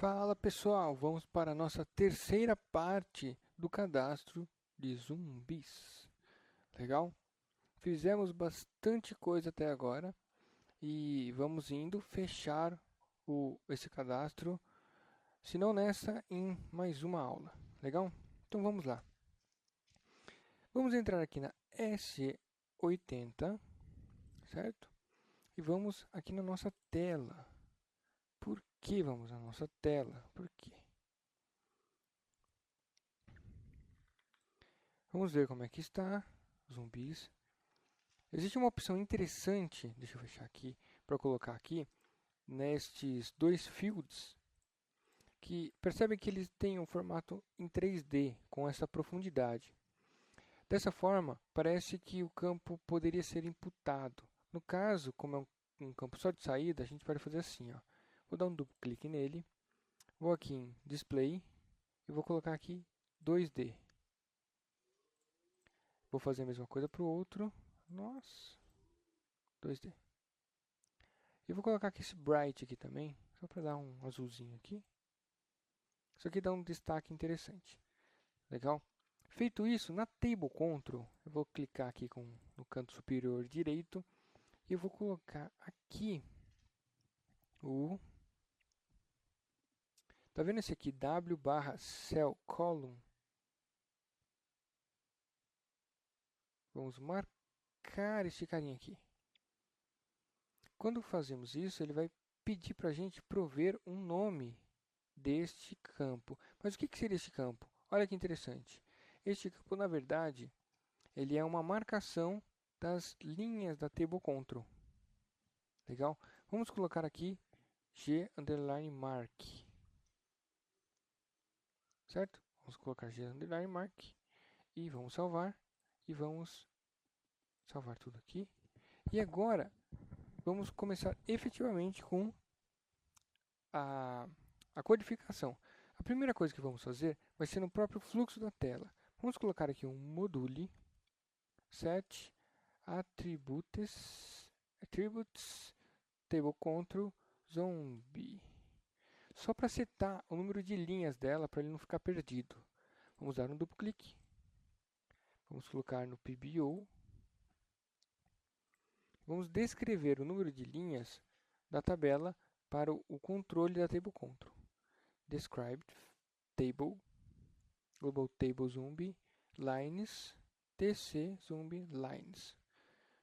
Fala pessoal, vamos para a nossa terceira parte do cadastro de zumbis. Legal? Fizemos bastante coisa até agora e vamos indo fechar esse cadastro, se não nessa, em mais uma aula. Legal? Então vamos lá. Vamos entrar aqui na S80, certo? E vamos aqui na nossa tela. Por que vamos na nossa tela? Por quê? Vamos ver como é que está, zumbis. Existe uma opção interessante, deixa eu fechar aqui, para colocar aqui, nestes dois fields, que percebem que eles têm um formato em 3D, com essa profundidade. Dessa forma, parece que o campo poderia ser imputado. No caso, como é um campo só de saída, a gente pode fazer assim, ó. Vou dar um duplo clique nele, vou aqui em Display, e vou colocar aqui 2D. Vou fazer a mesma coisa para o outro. Nossa, 2D. E vou colocar aqui esse Bright aqui também, só para dar um azulzinho aqui. Isso aqui dá um destaque interessante. Legal? Feito isso, na Table Control, eu vou clicar aqui no canto superior direito e eu vou colocar aqui o... Tá vendo esse aqui? W barra Cell Column. Vamos marcar esse carinha aqui. Quando fazemos isso, ele vai pedir para a gente prover um nome deste campo. Mas o que seria este campo? Olha que interessante. Este campo, na verdade, ele é uma marcação das linhas da Table Control. Legal? Vamos colocar aqui G_mark. Certo? Vamos colocar G_mark e vamos salvar. E vamos salvar tudo aqui. E agora, vamos começar efetivamente com a codificação. A primeira coisa que vamos fazer vai ser no próprio fluxo da tela. Vamos colocar aqui um module set attributes table control zombie. Só para setar o número de linhas dela para ele não ficar perdido. Vamos dar um duplo clique. Vamos colocar no PBO. Vamos descrever o número de linhas da tabela para o controle da table control. Described table global table zombie lines tc zombie lines.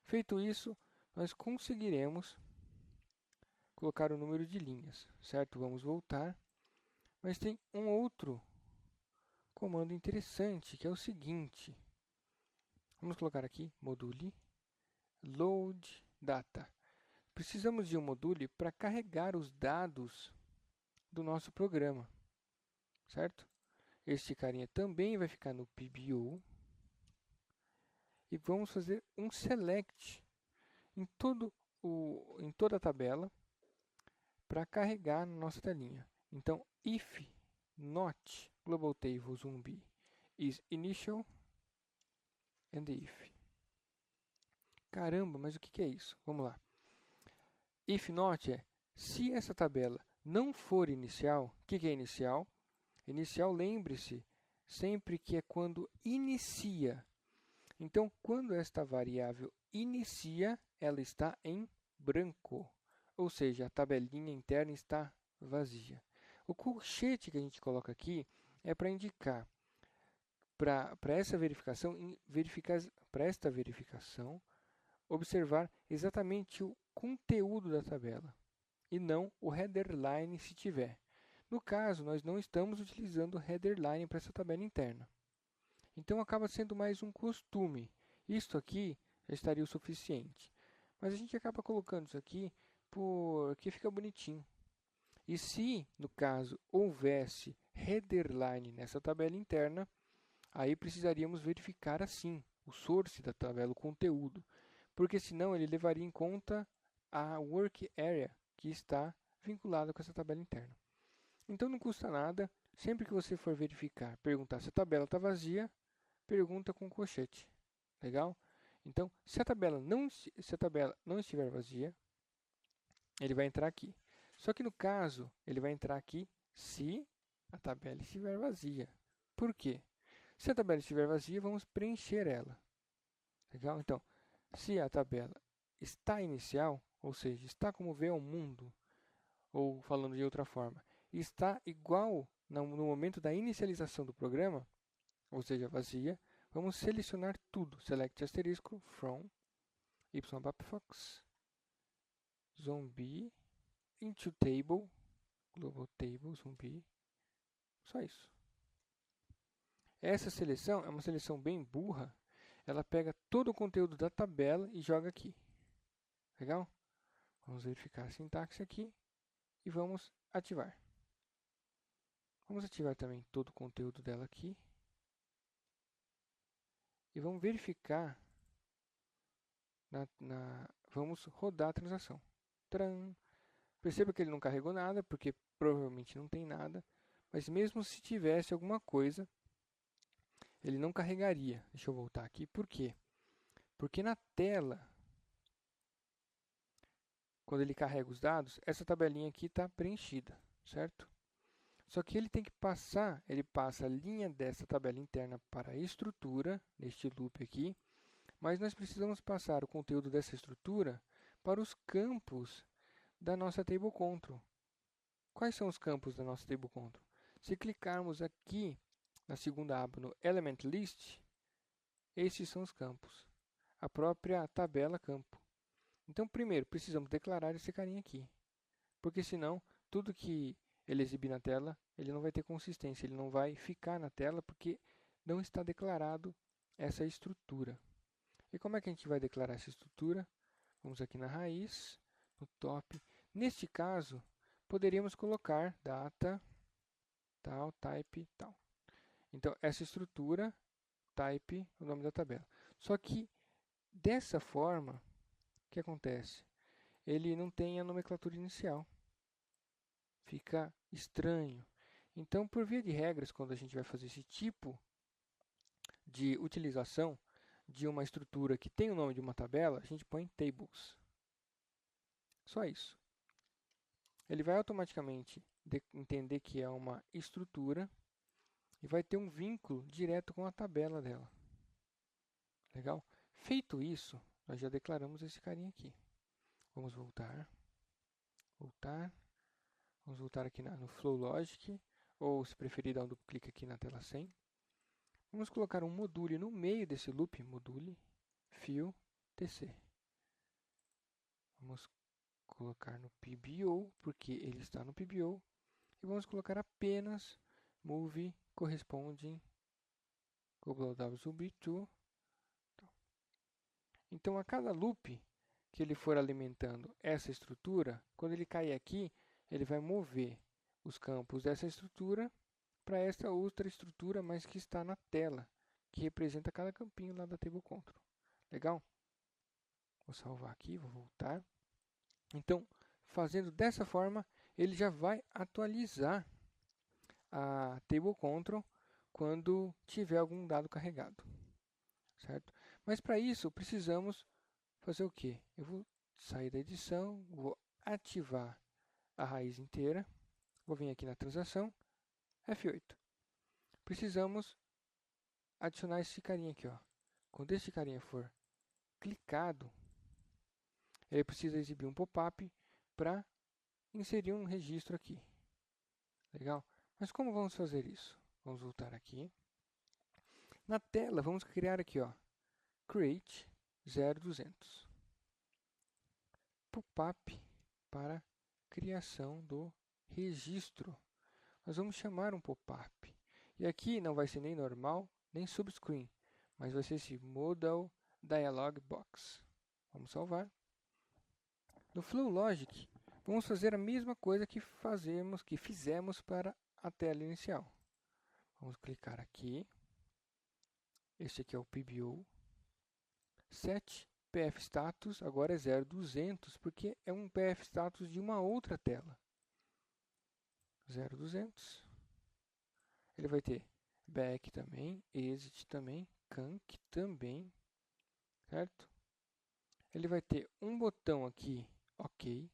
Feito isso, nós conseguiremos colocar o número de linhas, certo? Vamos voltar, mas tem um outro comando interessante, que é o seguinte. Vamos colocar aqui, module, load data. Precisamos de um module para carregar os dados do nosso programa, certo? Este carinha também vai ficar no PBO. E vamos fazer um select em toda a tabela para carregar na nossa telinha. Então, if not global table zombie is initial and if. Caramba, mas o que é isso? Vamos lá. If not é se essa tabela não for inicial. O que é inicial? Inicial, lembre-se, sempre que é quando inicia. Então, quando esta variável inicia, ela está em branco, ou seja, a tabelinha interna está vazia. O colchete que a gente coloca aqui é para indicar para esta verificação, observar exatamente o conteúdo da tabela e não o header line se tiver. No caso, nós não estamos utilizando o header line para essa tabela interna. Então, acaba sendo mais um costume. Isto aqui já estaria o suficiente. Mas a gente acaba colocando isso aqui porque fica bonitinho. E se, no caso, houvesse header line nessa tabela interna, aí precisaríamos verificar assim o source da tabela, o conteúdo. Porque senão ele levaria em conta a work area que está vinculada com essa tabela interna. Então não custa nada, sempre que você for verificar, perguntar se a tabela está vazia, pergunta com colchete. Legal? Então, se a tabela não estiver vazia, ele vai entrar aqui. Só que no caso, ele vai entrar aqui se a tabela estiver vazia. Por quê? Se a tabela estiver vazia, vamos preencher ela. Legal? Então, se a tabela está inicial, ou seja, está como veio ao mundo, ou falando de outra forma, está igual no momento da inicialização do programa, ou seja, vazia, vamos selecionar tudo. Select asterisco from ybapfox zombie into table, global table zombie, só isso. Essa seleção é uma seleção bem burra. Ela pega todo o conteúdo da tabela e joga aqui. Legal? Vamos verificar a sintaxe aqui e vamos ativar. Vamos ativar também todo o conteúdo dela aqui. E vamos verificar, vamos rodar a transação. Tcharam! Perceba que ele não carregou nada, porque provavelmente não tem nada. Mas mesmo se tivesse alguma coisa, ele não carregaria. Deixa eu voltar aqui. Por quê? Porque na tela, quando ele carrega os dados, essa tabelinha aqui está preenchida, certo? Só que ele tem que passar, ele passa a linha dessa tabela interna para a estrutura, neste loop aqui, mas nós precisamos passar o conteúdo dessa estrutura para os campos da nossa table control. Quais são os campos da nossa table control? Se clicarmos aqui na segunda aba no Element List, esses são os campos, a própria tabela campo. Então, primeiro, precisamos declarar esse carinha aqui, porque senão, tudo que ele exibir na tela, ele não vai ter consistência, ele não vai ficar na tela, porque não está declarado essa estrutura. E como é que a gente vai declarar essa estrutura? Vamos aqui na raiz, no top. Neste caso, poderíamos colocar data, tal, type, tal. Então, essa estrutura, type, o nome da tabela. Só que, dessa forma, o que acontece? Ele não tem a nomenclatura inicial. Fica estranho. Então, por via de regras, quando a gente vai fazer esse tipo de utilização de uma estrutura que tem o nome de uma tabela, a gente põe tables. Só isso. Ele vai automaticamente entender que é uma estrutura e vai ter um vínculo direto com a tabela dela. Legal? Feito isso, nós já declaramos esse carinha aqui. Vamos voltar. Vamos voltar aqui no Flow Logic, ou se preferir, dar um duplo clique aqui na tela 100. Vamos colocar um module no meio desse loop, module, fill, tc. Vamos colocar no PBO, porque ele está no PBO. E vamos colocar apenas move corresponding global to. Então, a cada loop que ele for alimentando essa estrutura, quando ele cair aqui, ele vai mover os campos dessa estrutura para essa outra estrutura, mas que está na tela, que representa cada campinho lá da table control. Legal? Vou salvar aqui, vou voltar. Então, fazendo dessa forma, ele já vai atualizar a table control quando tiver algum dado carregado, certo? Mas para isso precisamos fazer o quê? Eu vou sair da edição, vou ativar a raiz inteira, vou vir aqui na transação, F8. Precisamos adicionar esse carinha aqui, ó. Quando esse carinha for clicado, ele precisa exibir um pop-up para inserir um registro aqui. Legal? Mas como vamos fazer isso? Vamos voltar aqui. Na tela, vamos criar aqui, ó, create 0200. Pop-up para criação do registro. Nós vamos chamar um pop-up. E aqui não vai ser nem normal, nem subscreen, mas vai ser esse Modal Dialog Box. Vamos salvar. No Flow Logic, vamos fazer a mesma coisa que fizemos para a tela inicial. Vamos clicar aqui. Este aqui é o PBO. Set PF status agora é 0200, porque é um PF status de uma outra tela. 0200. Ele vai ter back também, exit também, canc também, certo? Ele vai ter um botão aqui, OK,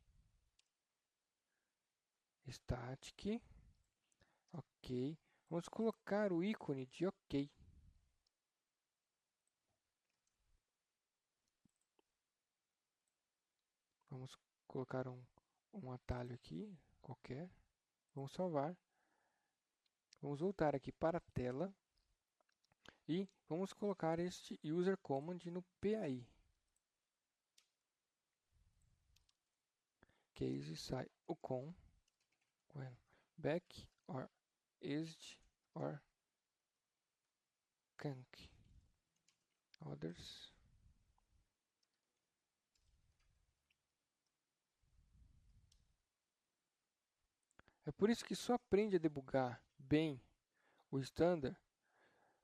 static, Ok. Vamos colocar o ícone de OK. Vamos colocar um atalho aqui, qualquer. Vamos salvar. Vamos voltar aqui para a tela. E vamos colocar este user command no PAI. Case sai o com when back or isd or canc others. É por isso que só aprende a debugar bem o standard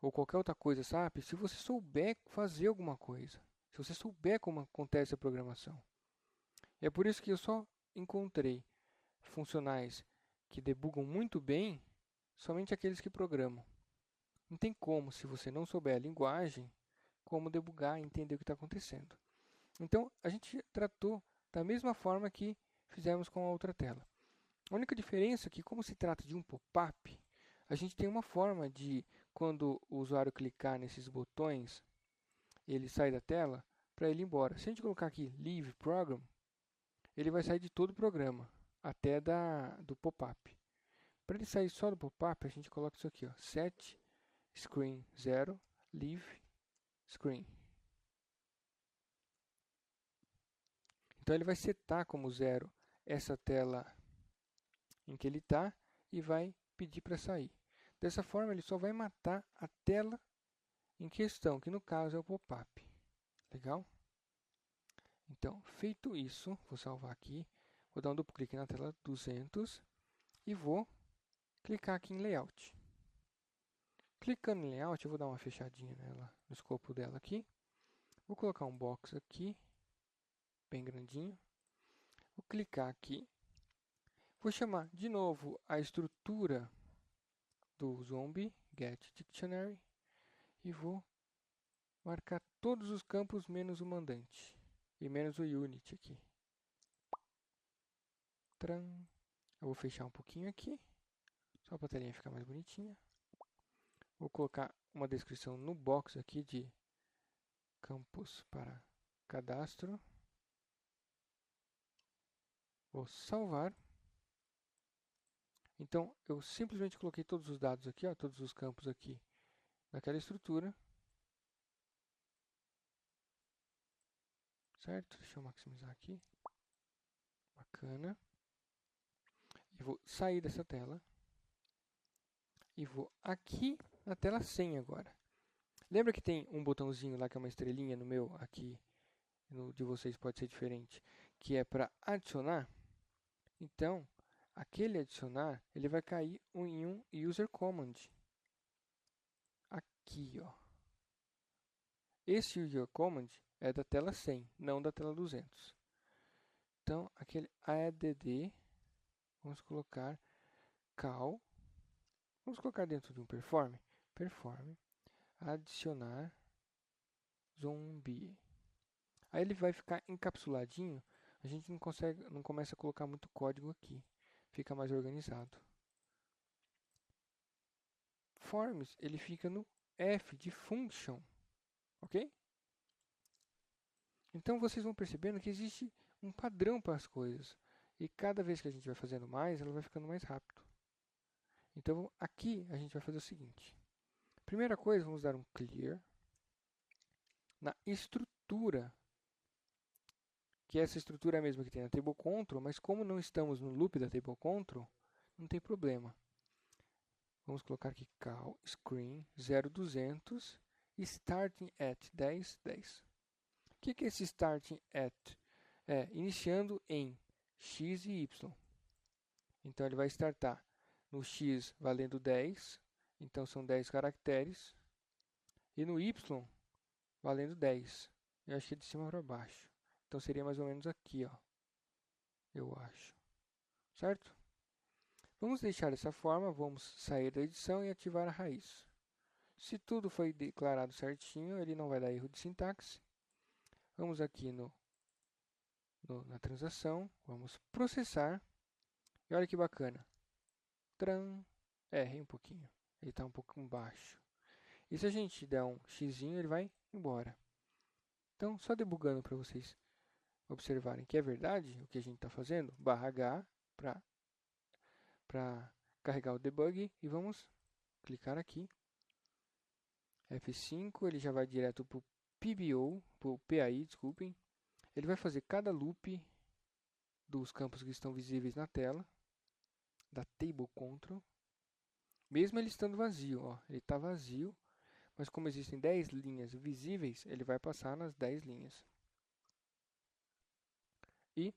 ou qualquer outra coisa, sabe? Se você souber fazer alguma coisa. Se você souber como acontece a programação. E é por isso que eu só encontrei funcionais que debugam muito bem somente aqueles que programam. Não tem como, se você não souber a linguagem, como debugar e entender o que está acontecendo. Então, a gente tratou da mesma forma que fizemos com a outra tela. A única diferença é que, como se trata de um pop-up, a gente tem uma forma de, quando o usuário clicar nesses botões, ele sai da tela para ele ir embora. Se a gente colocar aqui Leave Program, ele vai sair de todo o programa, até do pop-up. Para ele sair só do pop-up, a gente coloca isso aqui, ó, Set Screen 0, Leave Screen. Então ele vai setar como 0 essa tela em que ele está e vai pedir para sair. Dessa forma ele só vai matar a tela em questão, que no caso é o pop-up. Legal? Então, feito isso, vou salvar aqui, vou dar um duplo clique na tela 200 e vou clicar aqui em Layout. Clicando em Layout, eu vou dar uma fechadinha nela, no escopo dela aqui. Vou colocar um box aqui, bem grandinho. Vou clicar aqui. Vou chamar de novo a estrutura do zombie, getDictionary, e vou marcar todos os campos menos o mandante e menos o unit aqui. Tran. Eu vou fechar um pouquinho aqui, só para a telinha ficar mais bonitinha. Vou colocar uma descrição no box aqui de campos para cadastro. Vou salvar. Então, eu simplesmente coloquei todos os dados aqui, ó, todos os campos aqui naquela estrutura. Certo? Deixa eu maximizar aqui. Bacana. E vou sair dessa tela. E vou aqui na tela 100 agora. Lembra que tem um botãozinho lá que é uma estrelinha no meu? Aqui no de vocês pode ser diferente. Que é para adicionar. Então, aquele adicionar, ele vai cair em um user command. Aqui, ó. Esse user command é da tela 100, não da tela 200. Então, aquele add, vamos colocar cal. Vamos colocar dentro de um perform. Perform, adicionar zombie. Aí ele vai ficar encapsuladinho. A gente não começa a colocar muito código aqui. Fica mais organizado. Forms, ele fica no F de function. Ok? Então vocês vão percebendo que existe um padrão para as coisas. E cada vez que a gente vai fazendo mais, ela vai ficando mais rápido. Então aqui a gente vai fazer o seguinte. Primeira coisa, vamos dar um clear na estrutura, que essa estrutura é a mesma que tem na table control, mas como não estamos no loop da table control, não tem problema. Vamos colocar aqui cal screen 0200 starting at 10, 10. O que é esse starting at? É iniciando em x e y. Então ele vai startar no x valendo 10, então são 10 caracteres, e no y valendo 10. Eu acho que é de cima para baixo. Então seria mais ou menos aqui, ó. Eu acho. Certo? Vamos deixar dessa forma, vamos sair da edição e ativar a raiz. Se tudo foi declarado certinho, ele não vai dar erro de sintaxe. Vamos aqui na transação, vamos processar. E olha que bacana. Tran, Errei um pouquinho. Ele está um pouco baixo. E se a gente der um xzinho, ele vai embora. Então, só debugando para vocês observarem que é verdade o que a gente está fazendo. /H para carregar o debug. E vamos clicar aqui. F5, ele já vai direto para o PBO, para o PAI, desculpem. Ele vai fazer cada loop dos campos que estão visíveis na tela, da Table Control, mesmo ele estando vazio. Ó, ele está vazio, mas como existem 10 linhas visíveis, ele vai passar nas 10 linhas. E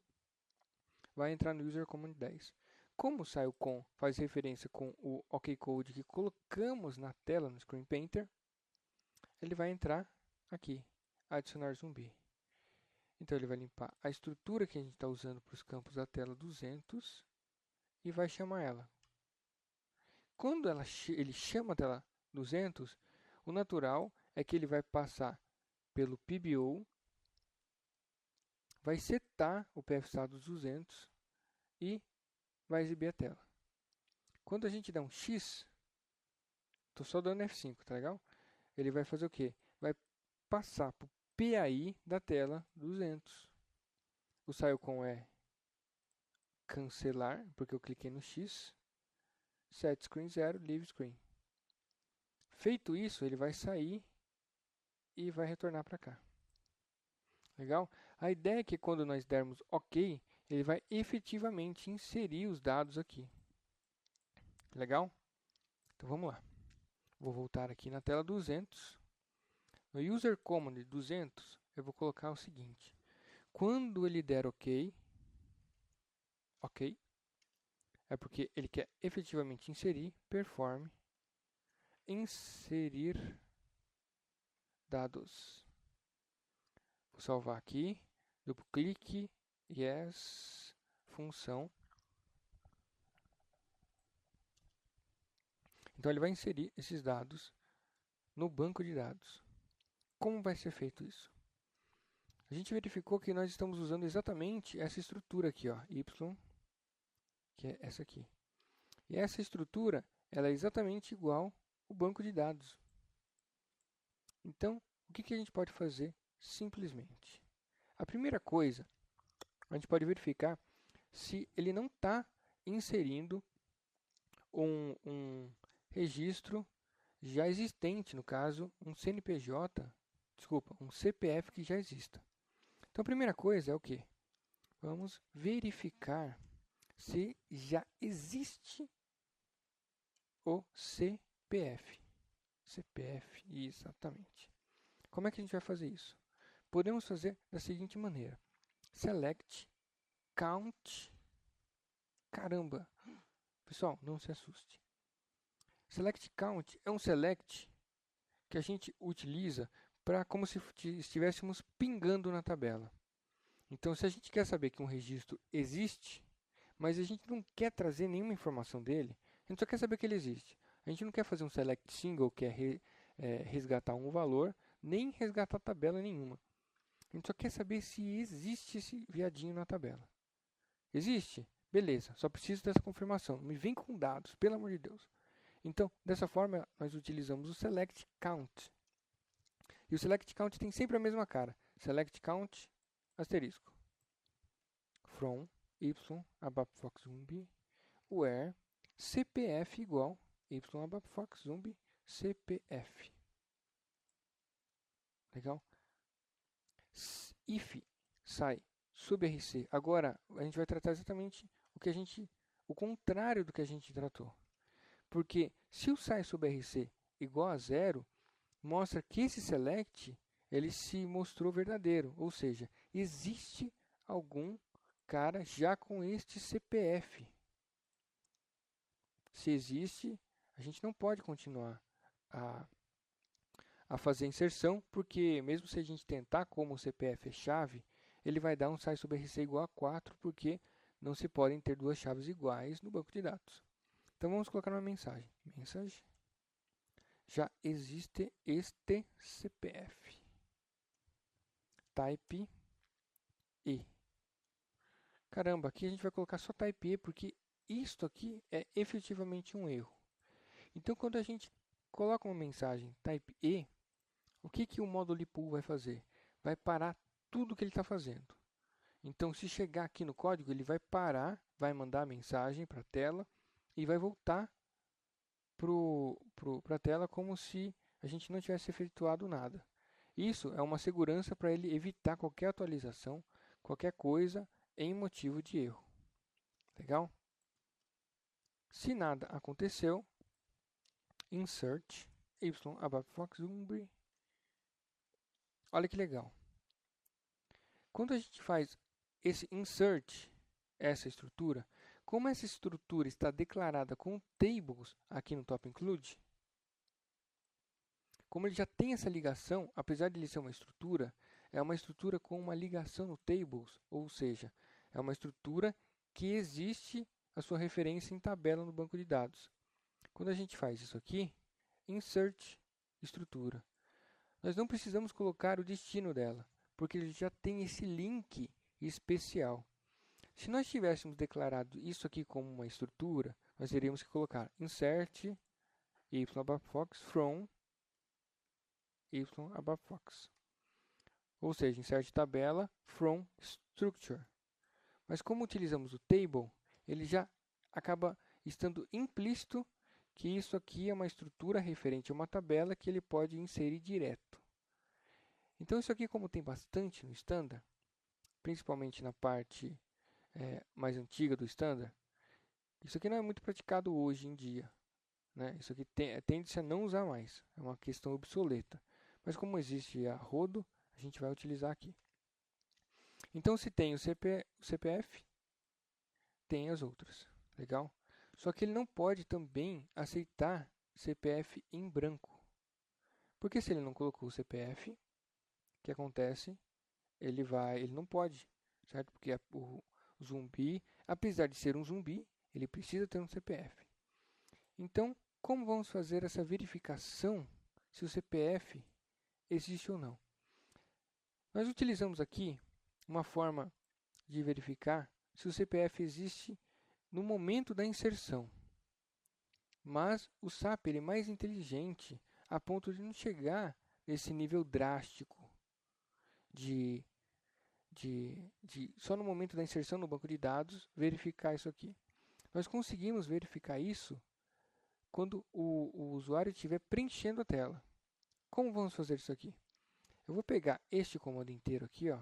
vai entrar no User Command 10. Como o SileCon faz referência com o OKCode que colocamos na tela no Screen Painter, ele vai entrar aqui, adicionar zumbi. Então ele vai limpar a estrutura que a gente está usando para os campos da tela 200 e vai chamar ela. Quando ele chama a tela 200, o natural é que ele vai passar pelo PBO, vai setar o PF-Status 200 e vai exibir a tela. Quando a gente dá um X, estou só dando F5, tá legal? Ele vai fazer o quê? Vai passar para o PAI da tela 200. O SileCon é cancelar, porque eu cliquei no X. Set Screen 0, Leave Screen. Feito isso, ele vai sair e vai retornar para cá. Legal? A ideia é que quando nós dermos OK, ele vai efetivamente inserir os dados aqui. Legal? Então vamos lá. Vou voltar aqui na tela 200. No User Command 200, eu vou colocar o seguinte. Quando ele der OK, é porque ele quer efetivamente inserir, perform, inserir dados. Vou salvar aqui, duplo clique, yes, função. Então ele vai inserir esses dados no banco de dados. Como vai ser feito isso? A gente verificou que nós estamos usando exatamente essa estrutura aqui, ó, y, que é essa aqui. E essa estrutura, ela é exatamente igual ao banco de dados. Então, o que a gente pode fazer? Simplesmente. A primeira coisa, a gente pode verificar se ele não está inserindo um registro já existente, no caso, um CNPJ, desculpa, um CPF que já exista. Então, a primeira coisa é o quê? Vamos verificar se já existe o CPF. CPF, exatamente. Como é que a gente vai fazer isso? Podemos fazer da seguinte maneira. Select, count. Caramba! Pessoal, não se assuste. Select count é um select que a gente utiliza para como se estivéssemos pingando na tabela. Então, se a gente quer saber que um registro existe, mas a gente não quer trazer nenhuma informação dele, a gente só quer saber que ele existe. A gente não quer fazer um select single, que é resgatar um valor, nem resgatar tabela nenhuma. A gente só quer saber se existe esse viadinho na tabela. Existe? Beleza, só preciso dessa confirmação. Me vem com dados, pelo amor de Deus. Então, dessa forma, nós utilizamos o select count. E o select count tem sempre a mesma cara. Select count, asterisco. From y abapfox zumbi where CPF igual y abapfox zumbi CPF. Legal? If sai sub-RC. Agora a gente vai tratar exatamente o contrário do que a gente tratou. Porque se o sai sub-RC igual a 0, mostra que esse select ele se mostrou verdadeiro, ou seja, existe algum cara já com este CPF. Se existe, a gente não pode continuar a fazer inserção, porque mesmo se a gente tentar como o CPF é chave, ele vai dar um sai sobre RC igual a 4, porque não se podem ter duas chaves iguais no banco de dados. Então vamos colocar uma mensagem. Mensagem. Já existe este CPF. Type E. Caramba, aqui a gente vai colocar só type E, porque isto aqui é efetivamente um erro. Então, quando a gente coloca uma mensagem type E, o que o módulo pull vai fazer? Vai parar tudo que ele está fazendo. Então, se chegar aqui no código, ele vai parar, vai mandar a mensagem para a tela e vai voltar para a tela como se a gente não tivesse efetuado nada. Isso é uma segurança para ele evitar qualquer atualização, qualquer coisa em motivo de erro. Legal? Se nada aconteceu, insert y above fox umbre. Olha que legal. Quando a gente faz esse insert, essa estrutura, como essa estrutura está declarada com tables aqui no top include, como ele já tem essa ligação, apesar de ele ser uma estrutura, é uma estrutura com uma ligação no tables, ou seja, é uma estrutura que existe a sua referência em tabela no banco de dados. Quando a gente faz isso aqui, insert estrutura, nós não precisamos colocar o destino dela, porque ele já tem esse link especial. Se nós tivéssemos declarado isso aqui como uma estrutura, nós teríamos que colocar insert y above fox from y above fox. Ou seja, insert tabela from structure. Mas como utilizamos o table, ele já acaba estando implícito que isso aqui é uma estrutura referente a uma tabela que ele pode inserir direto. Então isso aqui, como tem bastante no standard, principalmente na parte mais antiga do standard, isso aqui não é muito praticado hoje em dia. Né? Isso aqui tende-se a não usar mais, é uma questão obsoleta. Mas como existe a rodo, a gente vai utilizar aqui. Então, se tem o CPF, tem as outras. Legal? Só que ele não pode também aceitar CPF em branco. Porque se ele não colocou o CPF, o que acontece? Ele não pode, certo? Porque o zumbi, apesar de ser um zumbi, ele precisa ter um CPF. Então, como vamos fazer essa verificação se o CPF existe ou não? Nós utilizamos aqui uma forma de verificar se o CPF existe no momento da inserção. Mas o SAP ele é mais inteligente a ponto de não chegar nesse nível drástico de só no momento da inserção no banco de dados verificar isso aqui. Nós conseguimos verificar isso quando o usuário estiver preenchendo a tela. Como vamos fazer isso aqui? Eu vou pegar este comando inteiro aqui, ó,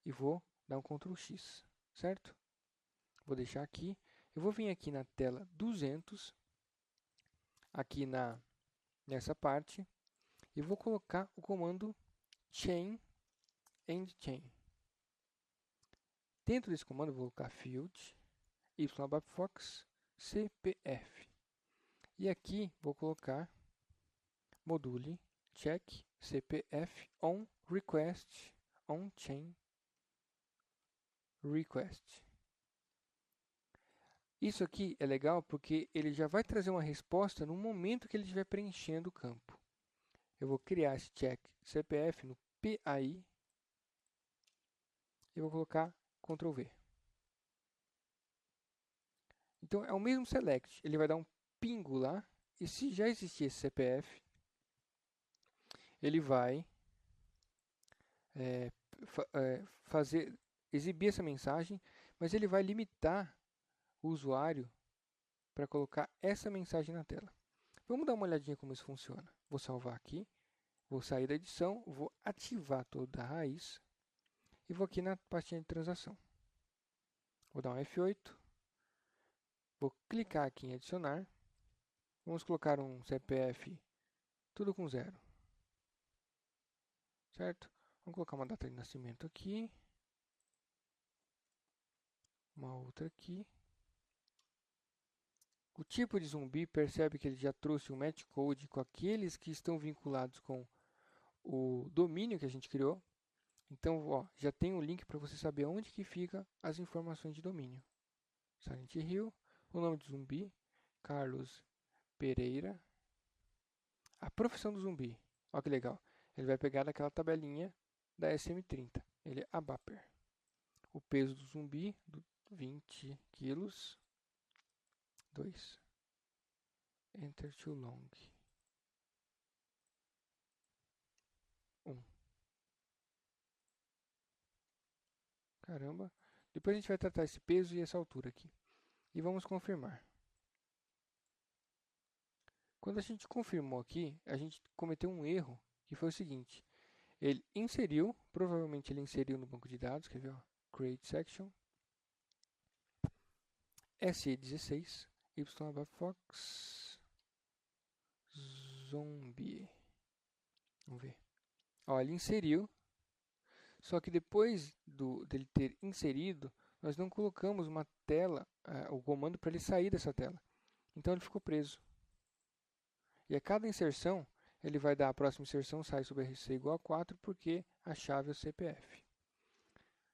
e vou dar um Ctrl X, certo? Vou deixar aqui. Eu vou vir aqui na tela 200, aqui nessa parte, e vou colocar o comando chain end chain. Dentro desse comando, eu vou colocar field y above fox cpf. E aqui vou colocar module check cpf on request on chain request. Isso aqui é legal porque ele já vai trazer uma resposta no momento que ele estiver preenchendo o campo. Eu vou criar esse check CPF no PAI e vou colocar Ctrl V. Então é o mesmo select, ele vai dar um pingo lá e se já existir esse CPF, ele vai exibir essa mensagem, mas ele vai limitar o usuário para colocar essa mensagem na tela. Vamos dar uma olhadinha como isso funciona. Vou salvar aqui, vou sair da edição, vou ativar toda a raiz e vou aqui na pastinha de transação. Vou dar um F8, vou clicar aqui em adicionar, vamos colocar um CPF tudo com 0, certo? Vamos colocar uma data de nascimento aqui, uma outra aqui. O tipo de zumbi percebe que ele já trouxe um match code com aqueles que estão vinculados com o domínio que a gente criou. Então, ó, já tem um link para você saber onde que fica as informações de domínio. Silent Hill, o nome do zumbi, Carlos Pereira. A profissão do zumbi, olha que legal. Ele vai pegar daquela tabelinha da SM30. Ele é ABAPER. O peso do zumbi, 20 quilos. 2 enter too long. 1. Caramba. Depois a gente vai tratar esse peso e essa altura aqui. E vamos confirmar. Quando a gente confirmou aqui, a gente cometeu um erro, que foi o seguinte. Ele inseriu, provavelmente ele inseriu no banco de dados, quer ver? Ó, create section, SE16, YABFox, zombie. Vamos ver. Ó, ele inseriu, só que depois dele ter inserido, nós não colocamos uma tela, o comando para ele sair dessa tela. Então ele ficou preso. E a cada inserção, ele vai dar a próxima inserção, sai sobre RC igual a 4, porque a chave é o CPF.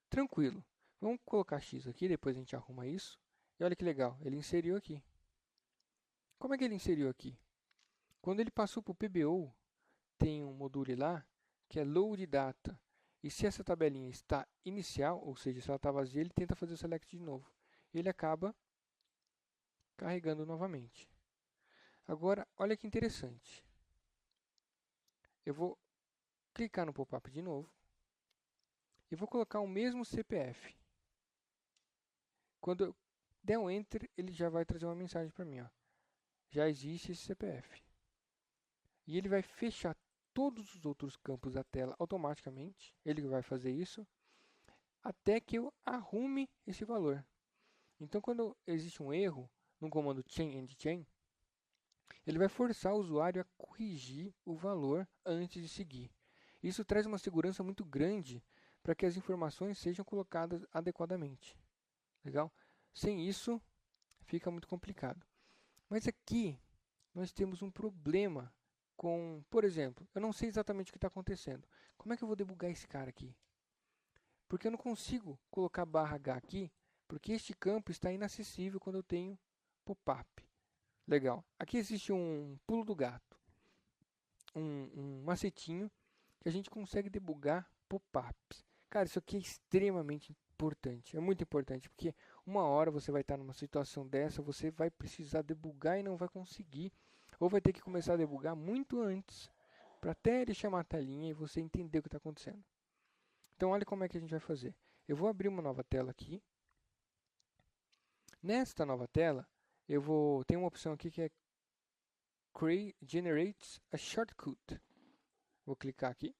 Tranquilo. Vamos colocar X aqui, depois a gente arruma isso. E olha que legal, ele inseriu aqui. Como é que ele inseriu aqui? Quando ele passou para o PBO, tem um module lá, que é Load Data. E se essa tabelinha está inicial, ou seja, se ela está vazia, ele tenta fazer o select de novo. Ele acaba carregando novamente. Agora, olha que interessante. Eu vou clicar no pop-up de novo e vou colocar o mesmo CPF. Quando eu der um Enter, ele já vai trazer uma mensagem para mim. Ó. Já existe esse CPF. E ele vai fechar todos os outros campos da tela automaticamente. Ele vai fazer isso até que eu arrume esse valor. Então, quando existe um erro no comando chain and chain, ele vai forçar o usuário a corrigir o valor antes de seguir. Isso traz uma segurança muito grande para que as informações sejam colocadas adequadamente. Legal? Sem isso, fica muito complicado. Mas aqui, nós temos um problema com, por exemplo, eu não sei exatamente o que está acontecendo. Como é que eu vou debugar esse cara aqui? Porque eu não consigo colocar /h aqui, porque este campo está inacessível quando eu tenho pop-up. Legal. Aqui existe um pulo do gato, um macetinho que a gente consegue debugar pop-ups. Cara, isso aqui é extremamente importante, é muito importante, porque uma hora você vai estar numa situação dessa, você vai precisar debugar e não vai conseguir, ou vai ter que começar a debugar muito antes, para até ele chamar a telinha e você entender o que está acontecendo. Então, olha como é que a gente vai fazer. Eu vou abrir uma nova tela aqui. Nesta nova tela, tem uma opção aqui que é Generate a Shortcut. Vou clicar aqui.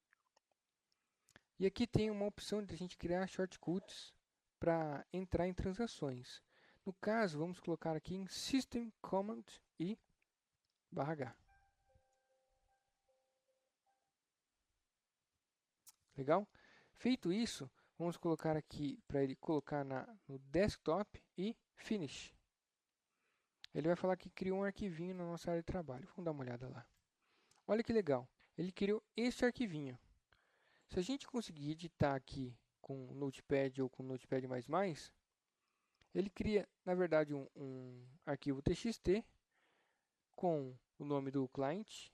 E aqui tem uma opção de a gente criar shortcuts para entrar em transações. No caso, vamos colocar aqui em System Command e /h. Legal? Feito isso, vamos colocar aqui para ele colocar no desktop e Finish. Ele vai falar que criou um arquivinho na nossa área de trabalho. Vamos dar uma olhada lá. Olha que legal. Ele criou este arquivinho. Se a gente conseguir editar aqui com o Notepad ou com o Notepad++, ele cria, na verdade, um arquivo TXT com o nome do cliente,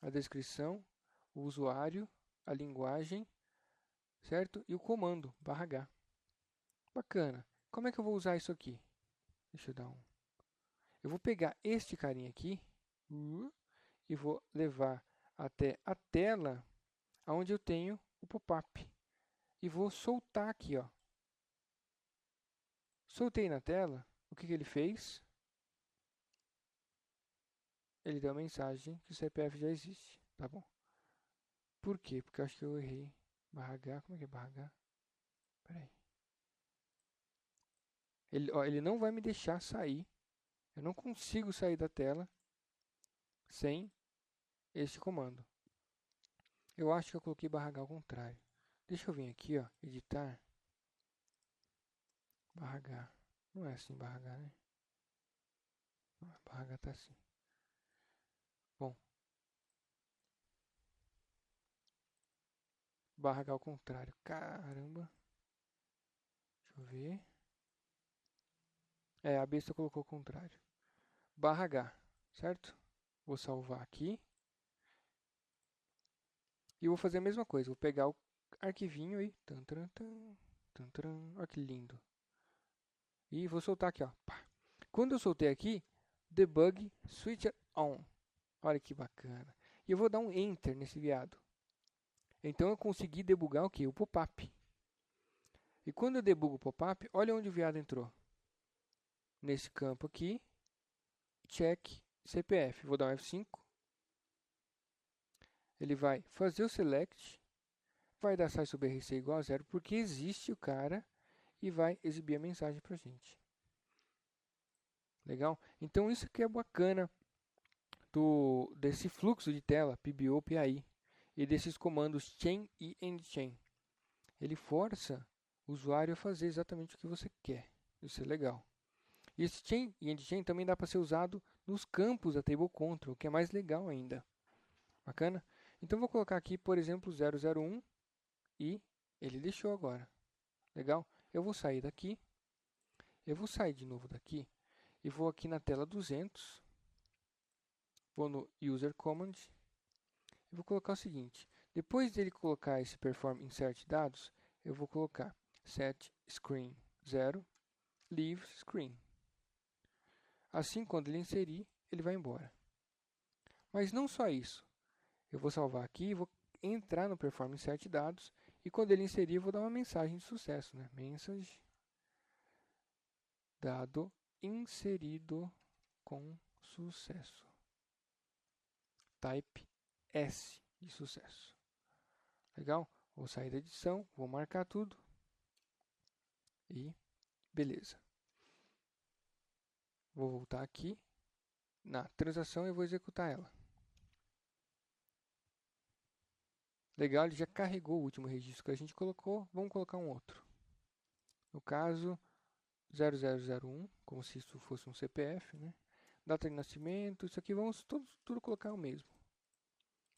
a descrição, o usuário, a linguagem, certo? E o comando, /h. Bacana. Como é que eu vou usar isso aqui? Deixa eu dar um... Eu vou pegar este carinha aqui e vou levar até a tela onde eu tenho o pop-up. E vou soltar aqui, ó. Soltei na tela. O que ele fez? Ele deu a mensagem que o CPF já existe. Tá bom. Por quê? Porque eu acho que eu errei. /h, como é que é /h? Pera aí. Ele não vai me deixar sair. Eu não consigo sair da tela sem este comando. Eu acho que eu coloquei /h ao contrário. Deixa eu vir aqui, ó, editar. /h. Não é assim /h, né? Não, /h tá assim. Bom. /h ao contrário. Caramba. Deixa eu ver. A besta colocou o contrário. /h, certo? Vou salvar aqui. E vou fazer a mesma coisa. Vou pegar o arquivinho e... Olha que lindo. E vou soltar aqui, ó. Quando eu soltei aqui, debug switch on. Olha que bacana. E eu vou dar um enter nesse viado. Então eu consegui debugar o que? O pop-up. E quando eu debugo o pop-up, olha onde o viado entrou. Nesse campo aqui, check CPF. Vou dar um F5. Ele vai fazer o select, vai dar sai sobre RC igual a 0, porque existe o cara e vai exibir a mensagem para a gente. Legal? Então isso que é bacana desse fluxo de tela PBO PAI e desses comandos chain e endchain. Ele força o usuário a fazer exatamente o que você quer. Isso é legal. E esse chain e endchain também dá para ser usado nos campos da table control, o que é mais legal ainda. Bacana? Então vou colocar aqui, por exemplo, 001 e ele deixou agora. Legal? Eu vou sair daqui. Eu vou sair de novo daqui e vou aqui na tela 200. Vou no User Command e vou colocar o seguinte. Depois dele colocar esse Perform Insert Dados, eu vou colocar Set Screen 0, Leave Screen. Assim, quando ele inserir, ele vai embora. Mas não só isso. Eu vou salvar aqui, vou entrar no Perform Insert Dados e quando ele inserir, eu vou dar uma mensagem de sucesso, né? Message dado inserido com sucesso. Type S de sucesso. Legal? Vou sair da edição, vou marcar tudo e beleza. Vou voltar aqui na transação e vou executar ela. Legal, ele já carregou o último registro que a gente colocou. Vamos colocar um outro. No caso, 0001, como se isso fosse um CPF, né? Data de nascimento, isso aqui vamos tudo colocar o mesmo.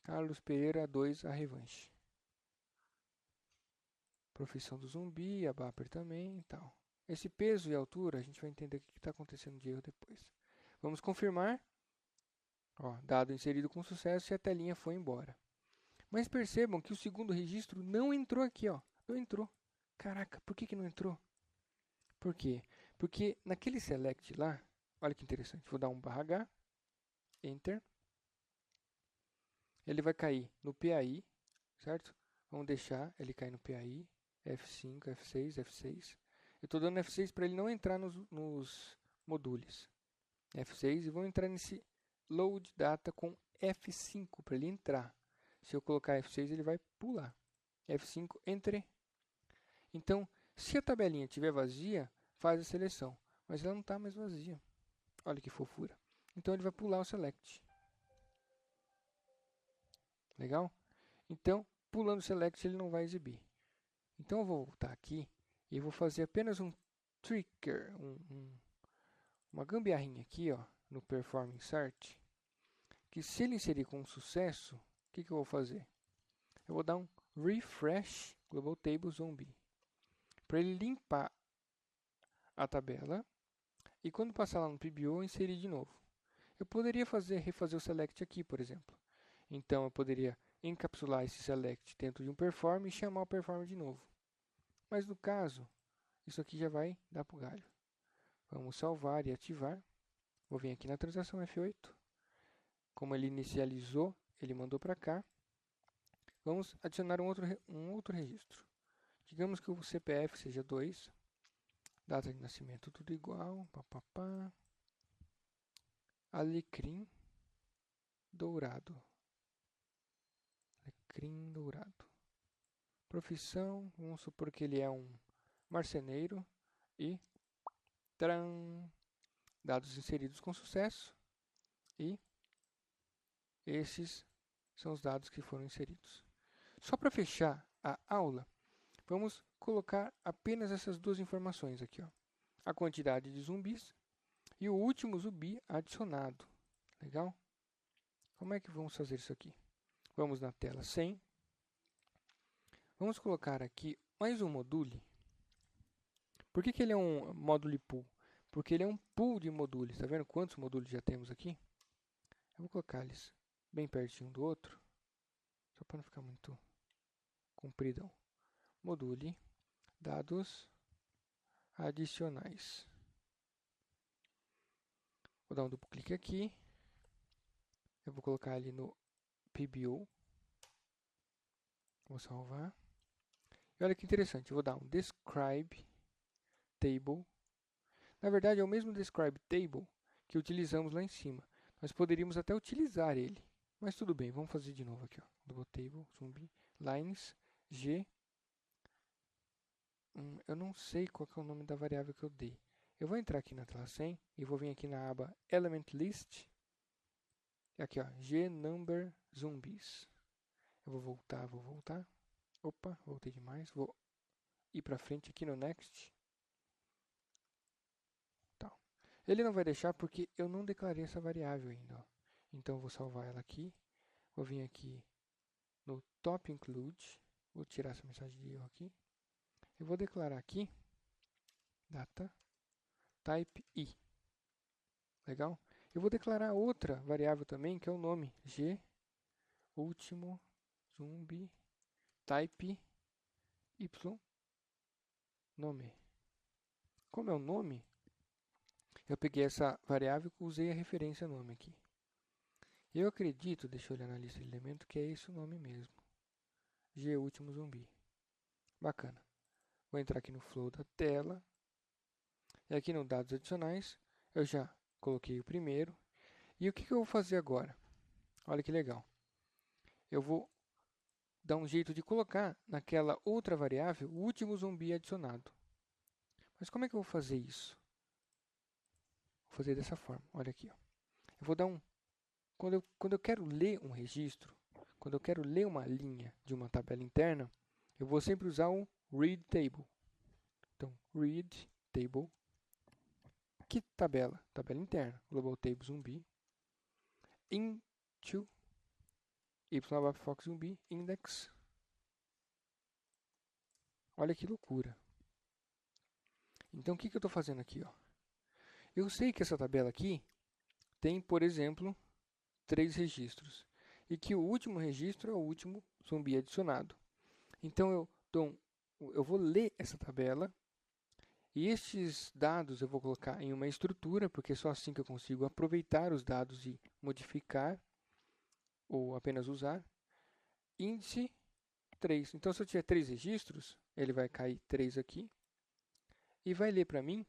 Carlos Pereira 2, a revanche. Profissão do zumbi, a Bapper também e tal. Esse peso e altura, a gente vai entender o que está acontecendo de erro depois. Vamos confirmar. Ó, dado inserido com sucesso e a telinha foi embora. Mas percebam que o segundo registro não entrou aqui, ó. Não entrou. Caraca, por que não entrou? Por quê? Porque naquele select lá, olha que interessante, vou dar um /H, Enter. Ele vai cair no PAI, certo? Vamos deixar ele cair no PAI, F5, F6, F6. Eu estou dando F6 para ele não entrar nos modules. F6 e vou entrar nesse load data com F5 para ele entrar. Se eu colocar F6 ele vai pular. F5, entre. Então, se a tabelinha estiver vazia, faz a seleção. Mas ela não está mais vazia. Olha que fofura. Então ele vai pular o select. Legal? Então, pulando o select ele não vai exibir. Então eu vou voltar aqui e vou fazer apenas um trigger, uma gambiarrinha aqui, ó, no Perform Insert, que se ele inserir com sucesso, o que eu vou fazer? Eu vou dar um refresh global table zombie para ele limpar a tabela e quando passar lá no PBO inserir de novo. Eu poderia refazer o select aqui, por exemplo. Então eu poderia encapsular esse select dentro de um perform e chamar o perform de novo. Mas no caso, isso aqui já vai dar para o galho. Vamos salvar e ativar. Vou vir aqui na transação F8. Como ele inicializou, ele mandou para cá. Vamos adicionar um outro registro. Digamos que o CPF seja 2. Data de nascimento tudo igual. Papapá. Alecrim dourado. Alecrim dourado. Profissão, vamos supor que ele é um marceneiro. E tcharam, dados inseridos com sucesso. E esses são os dados que foram inseridos. Só para fechar a aula, vamos colocar apenas essas duas informações aqui, ó. A quantidade de zumbis e o último zumbi adicionado. Legal? Como é que vamos fazer isso aqui? Vamos na tela 100. Vamos colocar aqui mais um module. Por que ele é um module pool? Porque ele é um pool de modules. Está vendo quantos modules já temos aqui? Eu vou colocar eles bem pertinho do outro, só para não ficar muito compridão. Module, dados adicionais. Vou dar um duplo clique aqui. Eu vou colocar ali no PBO. Vou salvar. E olha que interessante, eu vou dar um describe table. Na verdade, é o mesmo describe table que utilizamos lá em cima. Nós poderíamos até utilizar ele. Mas tudo bem, vamos fazer de novo aqui. Ó. Double table, zumbi, lines, g. Eu não sei qual que é o nome da variável que eu dei. Eu vou entrar aqui na tela 100 e vou vir aqui na aba Element List. Aqui, ó, G number zombies. Eu vou voltar. Opa, voltei demais. Vou ir para frente aqui no Next. Tá. Ele não vai deixar porque eu não declarei essa variável ainda. Ó. Então eu vou salvar ela aqui. Vou vir aqui no top include. Vou tirar essa mensagem de erro aqui. Eu vou declarar aqui data type i. Legal? Eu vou declarar outra variável também, que é o nome. G último zumbi type y nome. Como é o nome, eu peguei essa variável e usei a referência nome aqui. Eu acredito, deixa eu olhar na lista de elementos, que é esse o nome mesmo. G último zumbi. Bacana. Vou entrar aqui no flow da tela. E aqui no dados adicionais, eu já coloquei o primeiro. E o que eu vou fazer agora? Olha que legal. Eu vou dar um jeito de colocar naquela outra variável o último zumbi adicionado. Mas como é que eu vou fazer isso? Vou fazer dessa forma. Olha aqui. Ó. Eu vou dar um... Quando eu quero ler um registro, quando eu quero ler uma linha de uma tabela interna, eu vou sempre usar um read table. Então, read table. Que tabela? Tabela interna. Global table zumbi. Into y_fox zumbi index. Olha que loucura. Então, o que eu estou fazendo aqui? Ó? Eu sei que essa tabela aqui tem, por exemplo, 3 registros. E que o último registro é o último zumbi adicionado. Então, eu vou ler essa tabela. E estes dados eu vou colocar em uma estrutura, porque é só assim que eu consigo aproveitar os dados e modificar, ou apenas usar. Índice 3. Então, se eu tiver 3 registros, ele vai cair 3 aqui. E vai ler para mim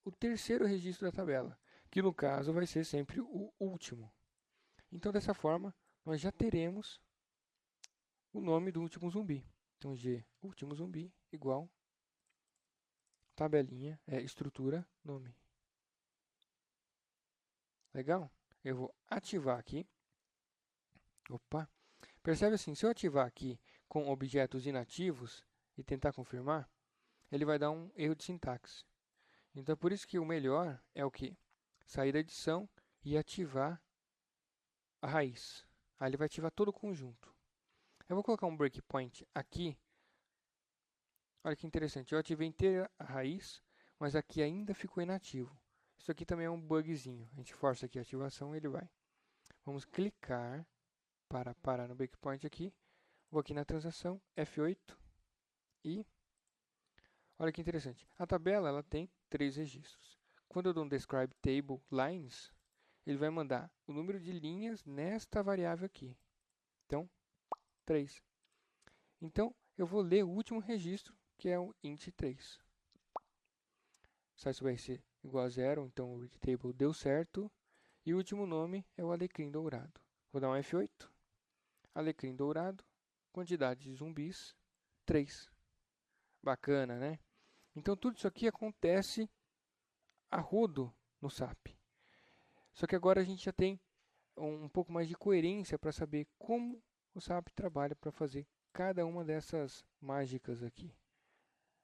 o terceiro registro da tabela, que no caso vai ser sempre o último. Então, dessa forma, nós já teremos o nome do último zumbi. Então, G último zumbi igual tabelinha, estrutura, nome. Legal? Eu vou ativar aqui. Opa! Percebe assim, se eu ativar aqui com objetos inativos e tentar confirmar, ele vai dar um erro de sintaxe. Então, por isso que o melhor é o que? Sair da edição e ativar a raiz. Aí ele vai ativar todo o conjunto. Eu vou colocar um breakpoint aqui. Olha que interessante, eu ativei inteira a raiz, mas aqui ainda ficou inativo. Isso aqui também é um bugzinho. A gente força aqui a ativação e ele vai. Vamos clicar para parar no breakpoint aqui. Vou aqui na transação, F8 e... Olha que interessante. A tabela ela tem 3 registros. Quando eu dou um describe table lines, ele vai mandar o número de linhas nesta variável aqui. Então, 3. Então, eu vou ler o último registro, que é o int 3. Size vai ser igual a 0, então o read table deu certo. E o último nome é o alecrim dourado. Vou dar um F8. Alecrim dourado, quantidade de zumbis, 3. Bacana, né? Então, tudo isso aqui acontece a rodo no SAP. Só que agora a gente já tem um pouco mais de coerência para saber como o SAP trabalha para fazer cada uma dessas mágicas aqui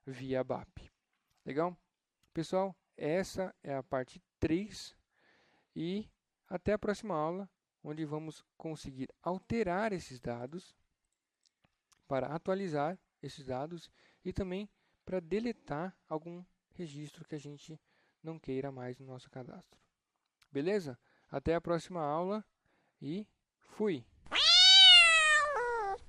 via BAP. Legal? Pessoal, essa é a parte 3 e até a próxima aula, onde vamos conseguir alterar esses dados para atualizar esses dados e também para deletar algum registro que a gente não queira mais no nosso cadastro. Beleza? Até a próxima aula e fui!